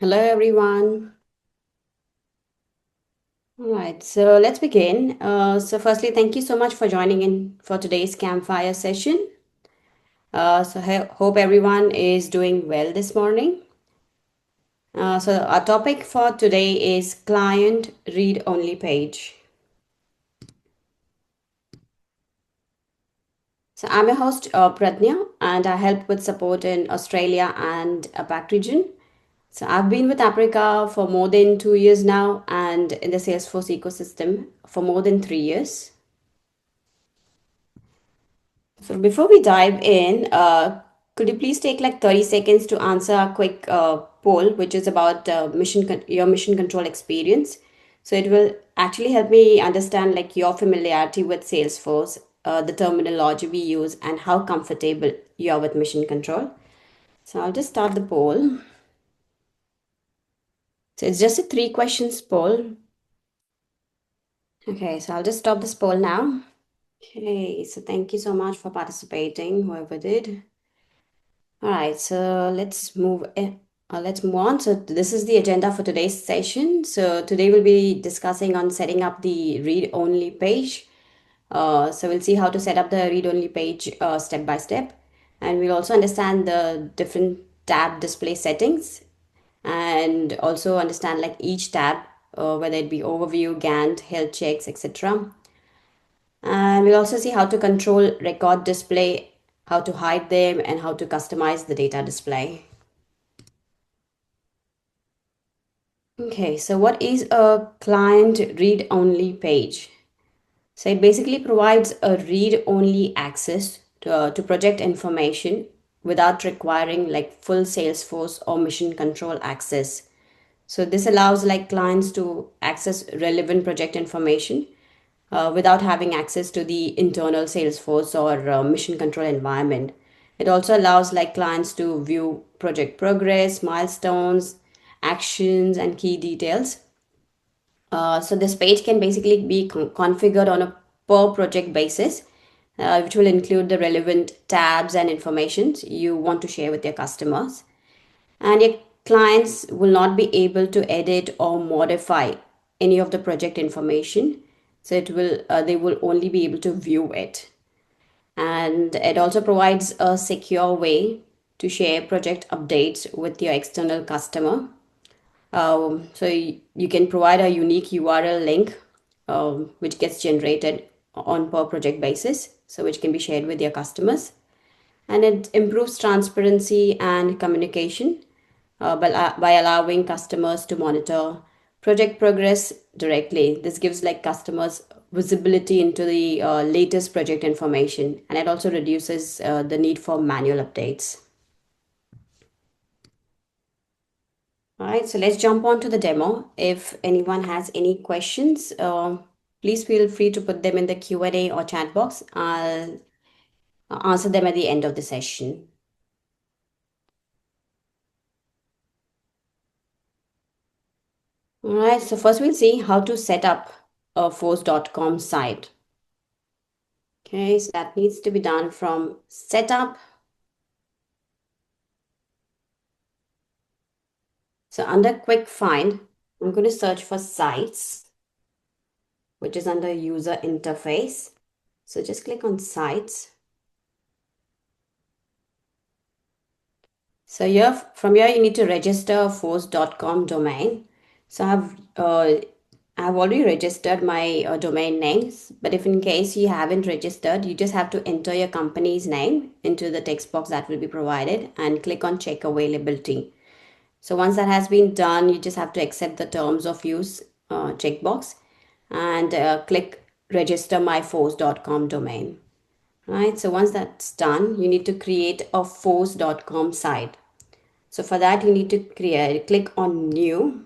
Hello, everyone. All right, so let's begin. Firstly, thank you so much for joining in for today's campfire session. Hope everyone is doing well this morning. Our topic for today is client read only page. So, I'm your host, Pratnya, and I help with support in Australia and APAC region. So, I've been with Africa for more than 2 years now and in the Salesforce ecosystem for more than 3 years. So before we dive in, could you please take like 30 seconds to answer a quick poll, which is about your mission control experience. So it will actually help me understand like your familiarity with Salesforce, the terminology we use, and how comfortable you are with mission control. So I'll just start the poll. So it's just a three questions poll. Okay, so I'll just stop this poll now. Okay, so thank you so much for participating, whoever did. All right, so let's move on. So this is the agenda for today's session. So today we'll be discussing on setting up the read-only page. So we'll see how to set up the read-only page step by step, and we'll also understand the different tab display settings, and also understand like each tab, whether it be overview, Gantt, health checks, etc. And we'll also see how to control record display, how to hide them, and how to customize the data display. Okay, so what is a client read-only page? So it basically provides a read-only access to project information without requiring like full Salesforce or mission control access. So this allows like clients to access relevant project information without having access to the internal Salesforce or mission control environment. It also allows like clients to view project progress, milestones, actions, and key details. So this page can basically be configured on a per project basis, which will include the relevant tabs and informations you want to share with your customers. And your clients will not be able to edit or modify any of the project information. So they will only be able to view it. And it also provides a secure way to share project updates with your external customer. You can provide a unique URL link, which gets generated on per project basis, so which can be shared with your customers. And it improves transparency and communication by allowing customers to monitor project progress directly. This gives like customers visibility into the latest project information, and it also reduces the need for manual updates. All right, so let's jump on to the demo. If anyone has any questions, please feel free to put them in the Q&A or chat box. I'll answer them at the end of the session. All right, so first we'll see how to set up a force.com site. Okay, so that needs to be done from setup. So under quick find, I'm going to search for sites, which is under user interface. So just click on sites. So here, from here, you need to register force.com domain. So I've already registered my domain names, but if in case you haven't registered, you just have to enter your company's name into the text box that will be provided and click on check availability. So once that has been done, you just have to accept the terms of use checkbox and click register my force.com domain. Right. So once that's done, you need to create a force.com site. So for that, you need to click on new.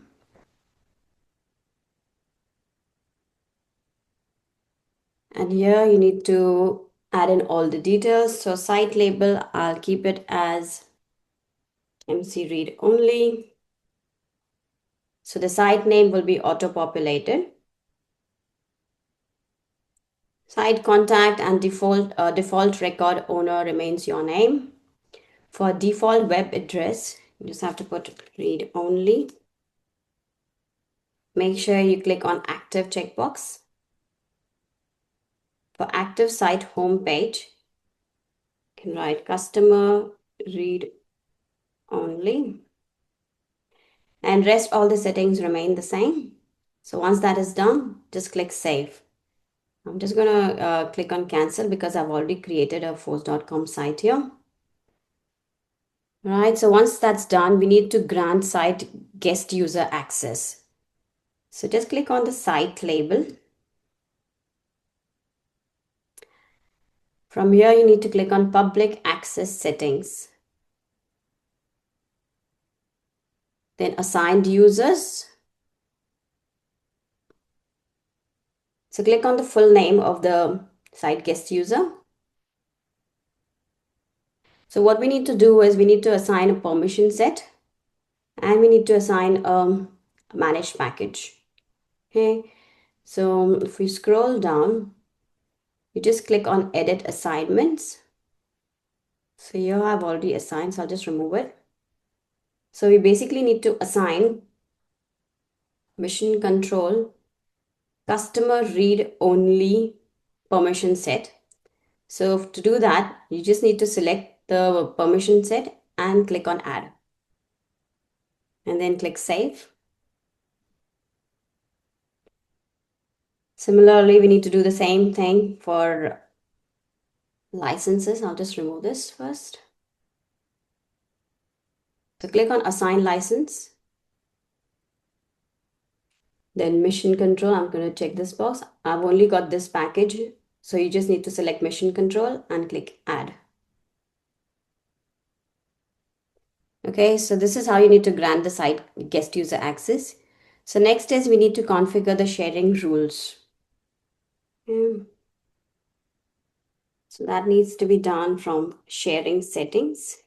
And here you need to add in all the details. So site label, I'll keep it as MC read only. So the site name will be auto-populated. Site contact and default record owner remains your name. For default web address, You just have to put read only. Make sure you click on active checkbox. For active site home page, you can write customer read only, and rest all the settings remain the same. So once that is done, just click save. I'm just gonna click on cancel because I've already created a force.com site here. Right, so once that's done, we need to grant site guest user access. So just click on the site label. From here, you need to click on public access settings. Then assigned users. So click on the full name of the site guest user. So what we need to do is we need to assign a permission set and we need to assign a managed package. Okay, so if we scroll down, you just click on edit assignments. So here I've already assigned, so I'll just remove it. So we basically need to assign mission control customer read only permission set. So to do that, you just need to select the permission set and click on add. And then click save. Similarly, we need to do the same thing for licenses. I'll just remove this first. So click on assign license. Then mission control, I'm going to check this box. I've only got this package. So you just need to select mission control and click add. Okay, so this is how you need to grant the site guest user access. So next is we need to configure the sharing rules. So that needs to be done from sharing settings.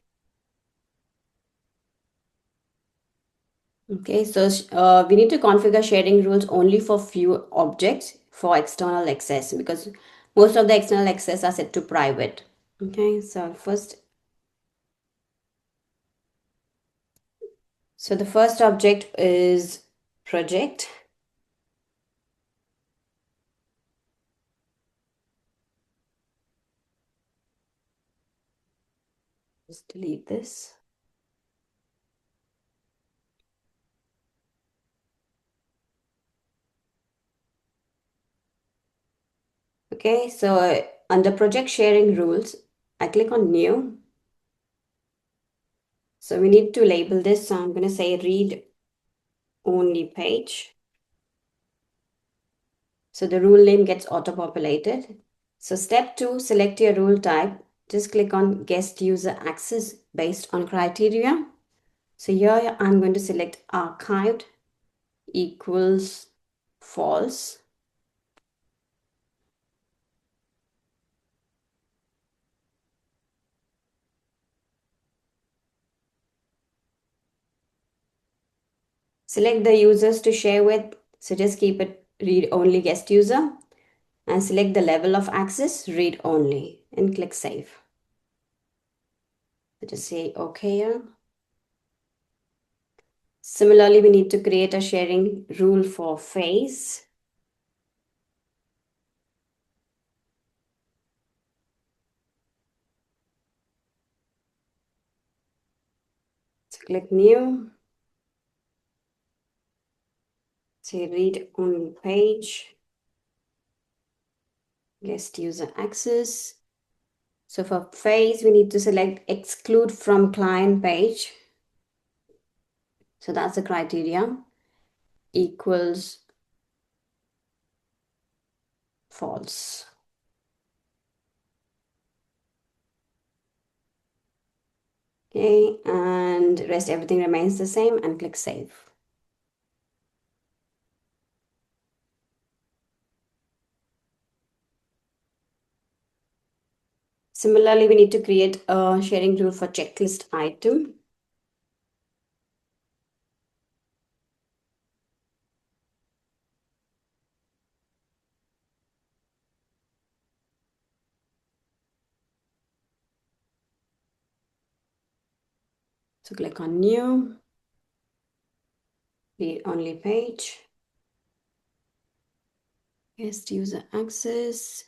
Okay, so we need to configure sharing rules only for few objects for external access because most of the external access are set to private. Okay, so the first object is project. Just delete this. Okay, so under project sharing rules, I click on new. So we need to label this. So I'm going to say read only page. So the rule name gets auto-populated. So step 2, select your rule type. Just click on guest user access based on criteria. So here I'm going to select archived equals false. Select the users to share with. So just keep it read only guest user and select the level of access read only and click save. So just say okay here. Similarly, we need to create a sharing rule for face. So click new. Say read only page. Guest user access. So for face, we need to select exclude from client page. So that's the criteria. Equals false. Okay, and rest everything remains the same and click save. Similarly, we need to create a sharing rule for checklist item. So click on new, read only page, guest user access,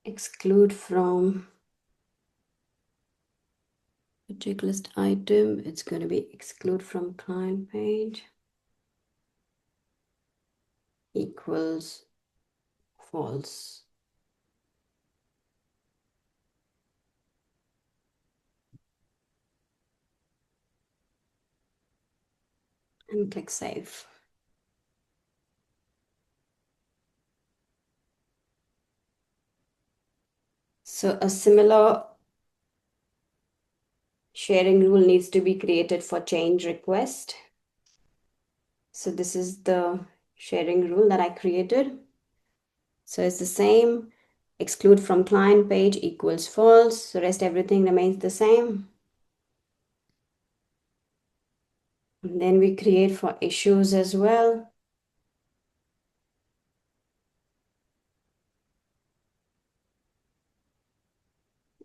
exclude from the checklist item. It's going to be exclude from client page equals false. And click save. So a similar sharing rule needs to be created for change request. So this is the sharing rule that I created. So it's the same. Exclude from client page equals false. The rest everything remains the same. And then we create for issues as well.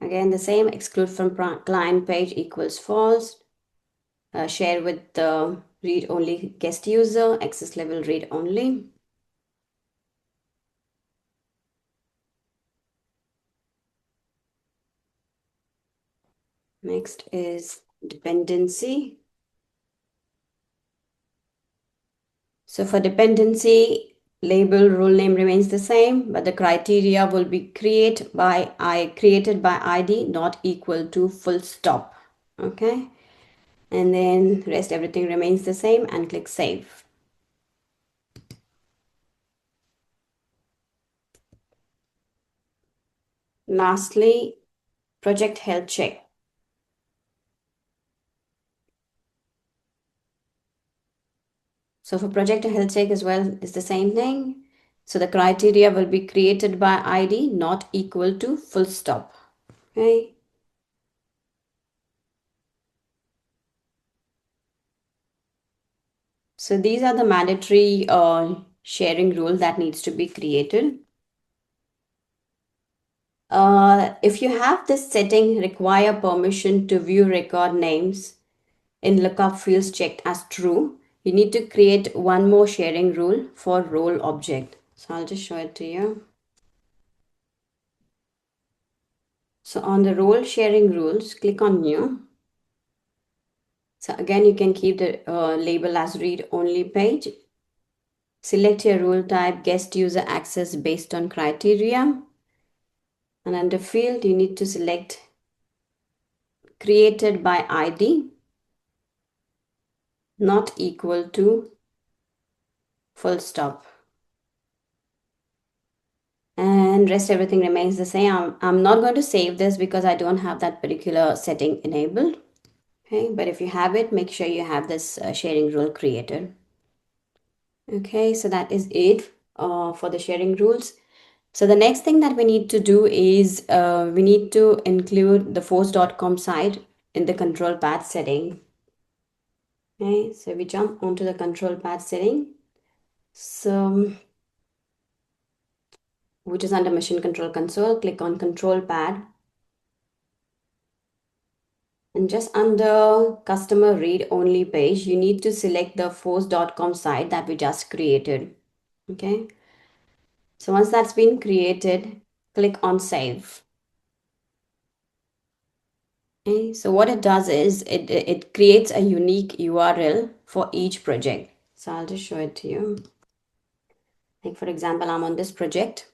Again, the same. Exclude from client page equals false. Share with the read-only guest user. Access level read-only. Next is dependency. So for dependency, label rule name remains the same, but the criteria will be created by ID not equal to full stop. Okay. And then rest everything remains the same and click save. Lastly, project health check. So for project health check as well, it's the same thing. So the criteria will be created by ID not equal to full stop. Okay. So these are the mandatory sharing rules that needs to be created. If you have this setting require permission to view record names in lookup fields checked as true, you need to create one more sharing rule for role object. So I'll just show it to you. So on the role sharing rules, click on new. So again, you can keep the label as read only page. Select your rule type, guest user access based on criteria. And under field, you need to select created by ID not equal to full stop. And rest everything remains the same. I'm not going to save this because I don't have that particular setting enabled. Okay, but if you have it, make sure you have this sharing rule created. Okay, so that is it for the sharing rules. So the next thing that we need to do is we need to include the force.com site in the control path setting. Okay, so we jump onto the control path setting. So which is under Mission Control Console, click on Control Pad. And just under Customer Read Only page, you need to select the force.com site that we just created. Okay. So once that's been created, click on Save. Okay. So what it does is it creates a unique URL for each project. So I'll just show it to you. Like for example, I'm on this project.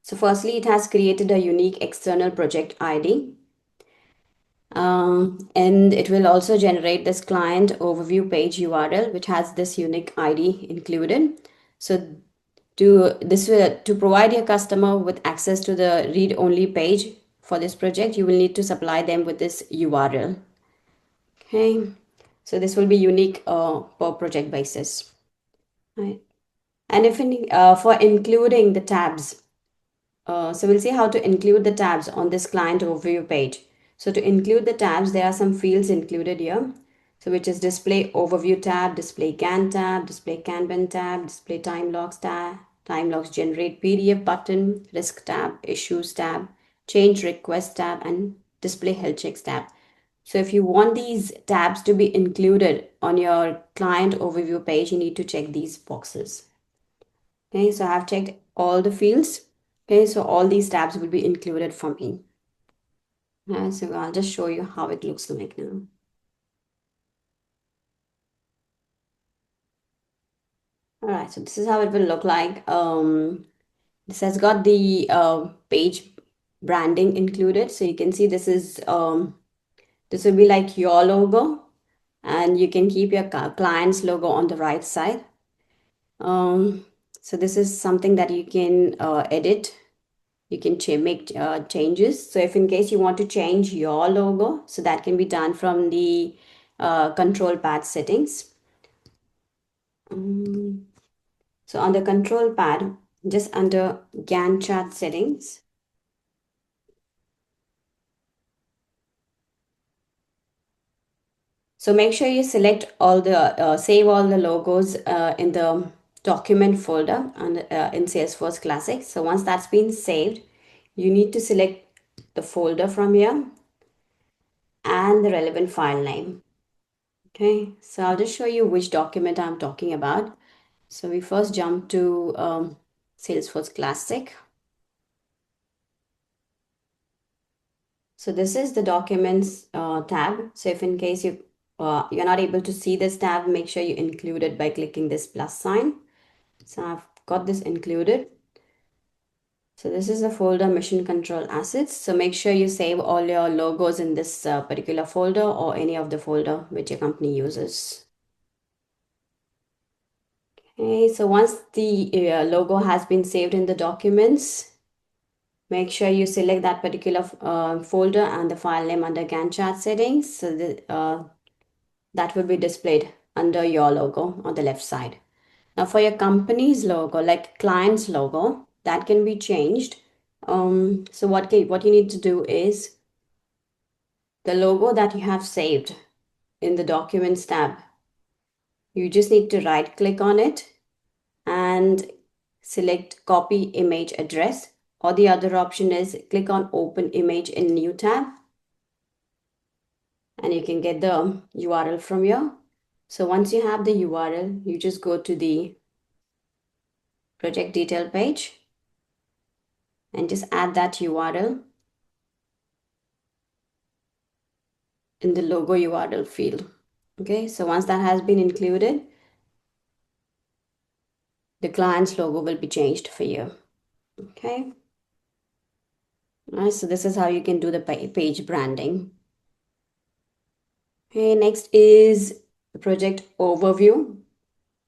So firstly, it has created a unique external project ID. And it will also generate this client overview page URL, which has this unique ID included. So to provide your customer with access to the read-only page for this project, you will need to supply them with this URL. Okay, so this will be unique per project basis. Right. And for including the tabs, so we'll see how to include the tabs on this client overview page. So to include the tabs, there are some fields included here. So which is display overview tab, display Gantt tab, display Kanban tab, display time logs tab, time logs, generate PDF button, risk tab, issues tab, change request tab, and display health checks tab. So if you want these tabs to be included on your client overview page, you need to check these boxes. Okay, so I've checked all the fields. Okay, so all these tabs will be included for me. So I'll just show you how it looks like now. All right, so this is how it will look like. This has got the page branding included. So you can see this will be like your logo, and you can keep your client's logo on the right side. So this is something that you can edit. You can make changes. So if in case you want to change your logo, so that can be done from the control pad settings. Um, so on the control pad, just under Gantt chart settings, so make sure you select all the save all the logos in the document folder and in Salesforce Classic. So once that's been saved, you need to select the folder from here and the relevant file name. Okay, so I'll just show you which document I'm talking about. So we first jump to Salesforce Classic. So this is the documents tab. So if in case you're not able to see this tab, make sure you include it by clicking this plus sign. So I've got this included. So this is the folder mission control assets. So make sure you save all your logos in this particular folder or any of the folder which your company uses. Okay, so once the logo has been saved in the documents, make sure you select that particular folder and the file name under Gantt chart settings. So that will be displayed under your logo on the left side. Now for your company's logo, like client's logo, that can be changed. So what you need to do is the logo that you have saved in the Documents tab, you just need to right click on it and select Copy Image Address, or the other option is click on Open Image in New tab, and you can get the URL from here. So once you have the URL, you just go to the project detail page and just add that URL in the logo URL field. Okay, so once that has been included, the client's logo will be changed for you. Okay, all right, so this is how you can do the page branding. Okay, next is the project overview.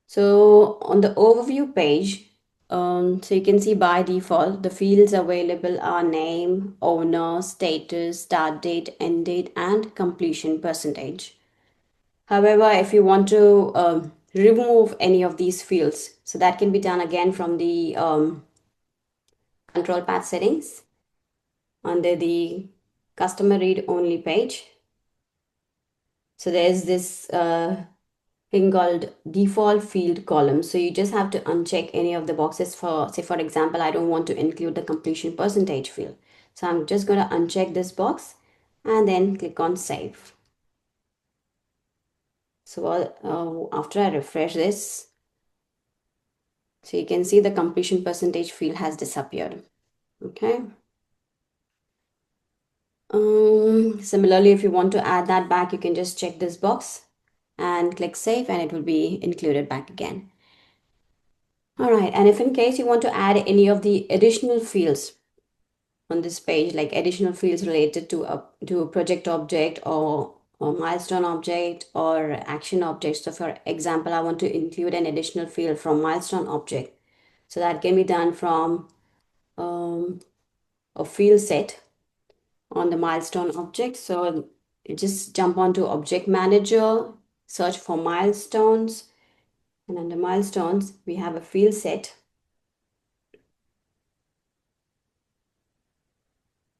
So on the overview page, so you can see by default, the fields available are name, owner, status, start date, end date, and completion percentage. However, if you want to remove any of these fields, so that can be done again from the control path settings under the customer read only page. So there's this thing called default field column. So you just have to uncheck any of the boxes. For, say, for example, I don't want to include the completion percentage field. So I'm just going to uncheck this box and then click on save. So after I refresh this, so you can see the completion percentage field has disappeared. Okay. Similarly, if you want to add that back, you can just check this box and click save and it will be included back again. All right, and if in case you want to add any of the additional fields on this page, like additional fields related to a project object or milestone object or action object. So for example, I want to include an additional field from milestone object. So that can be done from a field set on the milestone object. So you just jump onto Object Manager, search for milestones, and under milestones, we have a field set.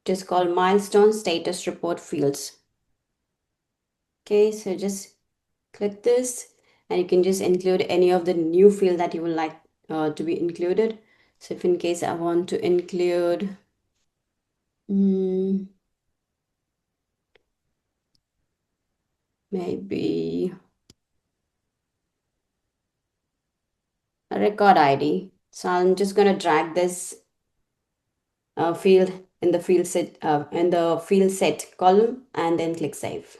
It is called Milestone Status Report Fields. Okay, so just click this and you can just include any of the new field that you would like to be included. So if in case I want to include, mm, maybe a record ID. So I'm just going to drag this field in the field set column and then click save.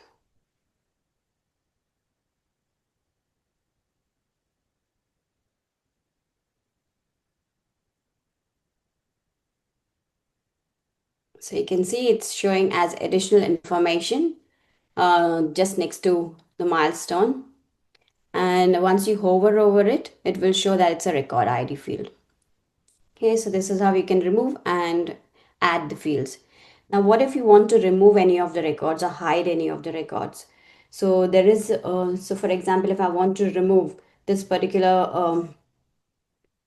So you can see it's showing as additional information just next to the milestone. And once you hover over it, it will show that it's a record ID field. Okay, so this is how you can remove and add the fields. Now, what if you want to remove any of the records or hide any of the records? So there is, so for example, if I want to remove this particular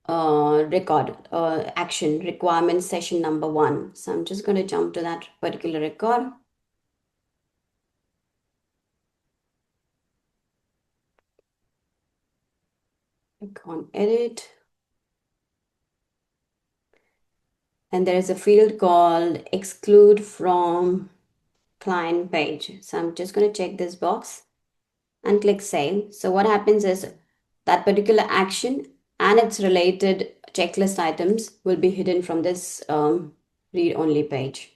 record action requirement session number 1. So I'm just going to jump to that particular record. Click on edit. And there is a field called exclude from client page. So I'm just going to check this box and click save. So what happens is that particular action and its related checklist items will be hidden from this read only page.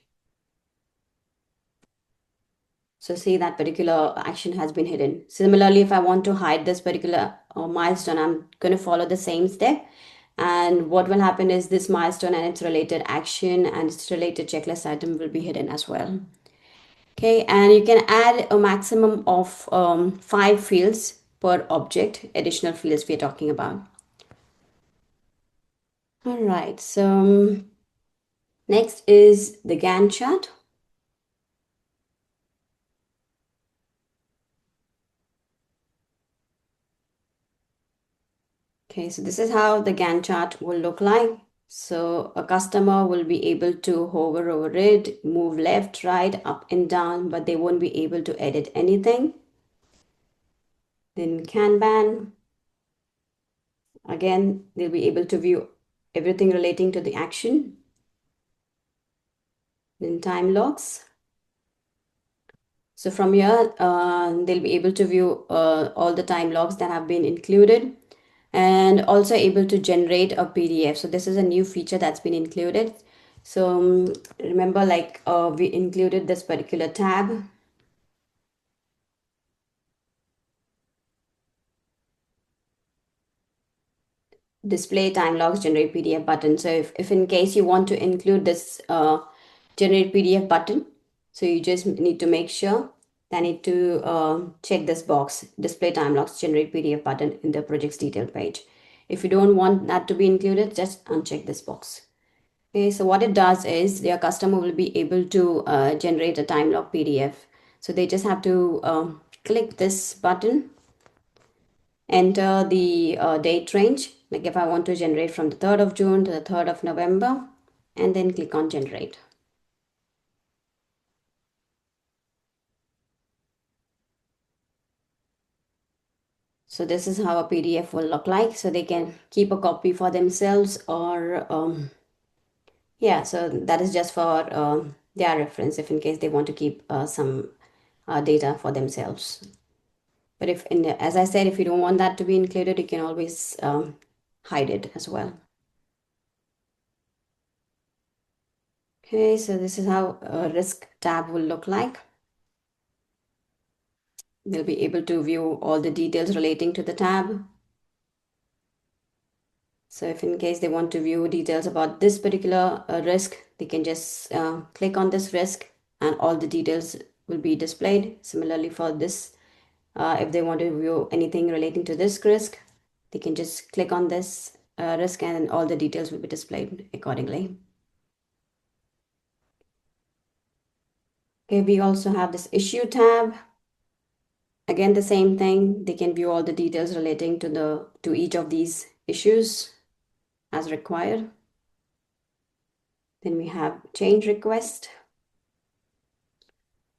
So see that particular action has been hidden. Similarly, if I want to hide this particular milestone, I'm going to follow the same step. And what will happen is this milestone and its related action and its related checklist item will be hidden as well. Okay, and you can add a maximum of 5 fields per object, additional fields we are talking about. All right, so next is the Gantt chart. Okay, so this is how the Gantt chart will look like. So a customer will be able to hover over it, move left, right, up and down, but they won't be able to edit anything. Then Kanban, again, they'll be able to view everything relating to the action. Then time logs. So from here, they'll be able to view all the time logs that have been included and also able to generate a PDF. So this is a new feature that's been included. So remember, like we included this particular tab. Display time logs, generate PDF button. So if in case you want to include this generate PDF button, so you just need to make sure that need to check this box, display time logs, generate PDF button in the project's detail page. If you don't want that to be included, just uncheck this box. Okay, so what it does is your customer will be able to generate a time log PDF. So they just have to click this button, enter the date range. Like if I want to generate from the 3rd of June to the 3rd of November, and then click on generate. So this is how a PDF will look like. So they can keep a copy for themselves or yeah, so that is just for their reference if in case they want to keep some data for themselves. But if, as I said, if you don't want that to be included, you can always hide it as well. Okay, so this is how a risk tab will look like. They'll be able to view all the details relating to the tab. So if in case they want to view details about this particular risk, they can just click on this risk and all the details will be displayed. Similarly for this, if they want to view anything relating to this risk, they can just click on this risk and all the details will be displayed accordingly. Okay, we also have this issue tab. Again, the same thing. They can view all the details relating to each of these issues as required. Then we have change request.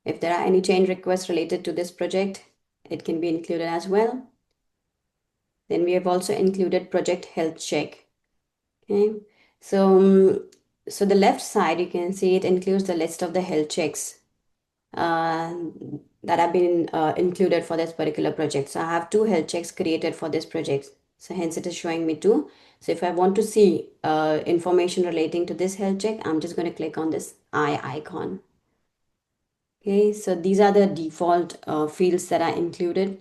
If there are any change requests related to this project, it can be included as well. Then we have also included project health check. Okay. So, so the left side, you can see it includes the list of the health checks uh, that have been included for this particular project. So I have two health checks created for this project. So hence it is showing me two. So if I want to see information relating to this health check, I'm just going to click on this eye icon. Okay, so these are the default fields that are included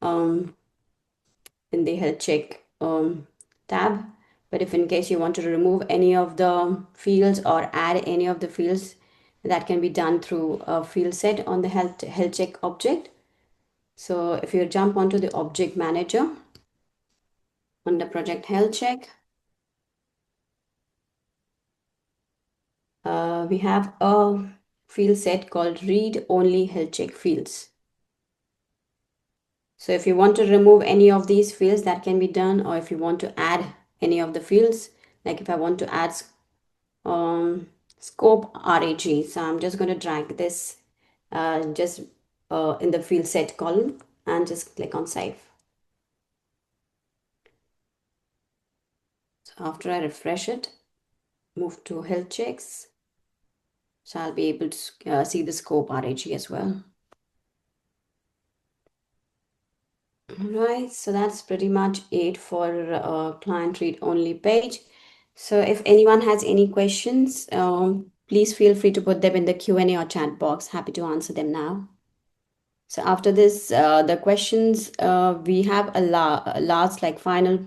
um, in the health check tab. But if in case you want to remove any of the fields or add any of the fields, that can be done through a field set on the health check object. So if you jump onto the object manager on the project health check, we have a field set called read only health check fields. So if you want to remove any of these fields, that can be done, or if you want to add any of the fields, like if I want to add um, scope RAG, so I'm just going to drag this just in the field set column and just click on save. So after I refresh it, move to health checks, so I'll be able to see the scope RAG as well. Right, so that's pretty much it for client read only page. So if anyone has any questions, please feel free to put them in the Q&A or chat box. Happy to answer them now. So after this, the questions, we have a last like final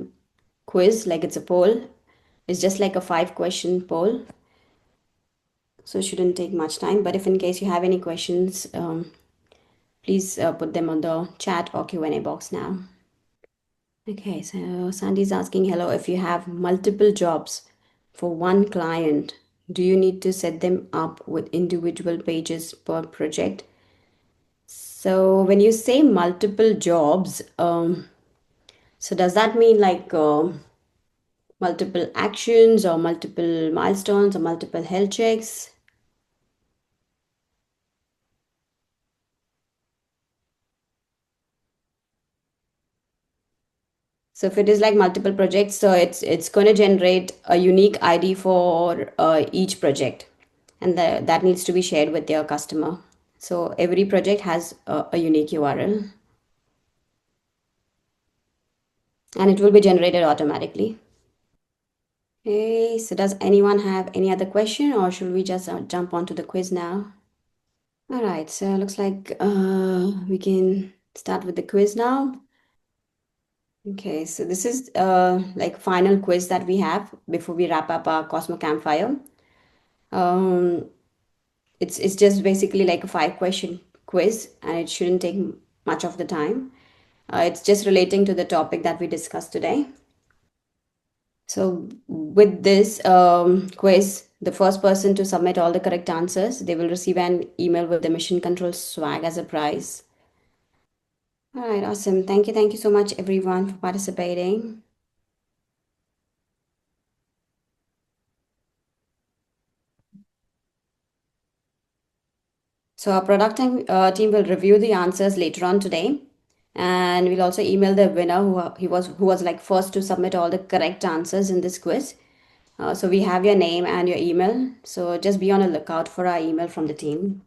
quiz, like it's a poll. It's just like a 5 question poll. So it shouldn't take much time. But if in case you have any questions, please put them on the chat or Q&A box now. Okay, so Sandy's asking, hello, if you have multiple jobs for one client, do you need to set them up with individual pages per project? So when you say multiple jobs, so does that mean like multiple actions or multiple milestones or multiple health checks? So if it is like multiple projects, so it's going to generate a unique ID for each project, and that needs to be shared with your customer. So every project has a unique URL, and it will be generated automatically. Okay, so does anyone have any other question, or should we just jump onto the quiz now? All right, so looks like we can start with the quiz now. Okay, so this is like final quiz that we have before we wrap up our Cosmo Campfire. Um, it's just basically like a 5 question quiz, and it shouldn't take much of the time. It's just relating to the topic that we discussed today. So with this quiz, the first person to submit all the correct answers, they will receive an email with the mission control swag as a prize. All right, awesome. Thank you so much, everyone, for participating. So our product team will review the answers later on today, and we'll also email the winner who was like first to submit all the correct answers in this quiz. So we have your name and your email. So just be on a lookout for our email from the team.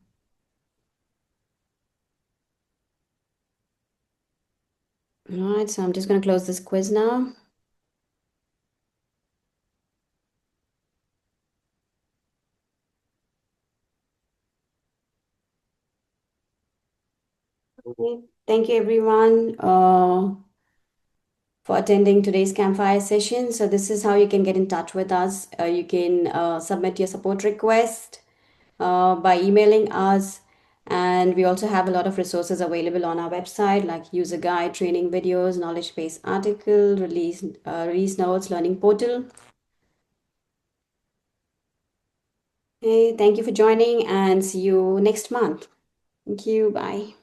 All right, so I'm just going to close this quiz now. Okay. Thank you, everyone, for attending today's campfire session. So this is how you can get in touch with us. You can submit your support request by emailing us. And we also have a lot of resources available on our website, like user guide, training videos, knowledge base article, release notes, learning portal. Okay, thank you for joining and see you next month. Thank you. Bye.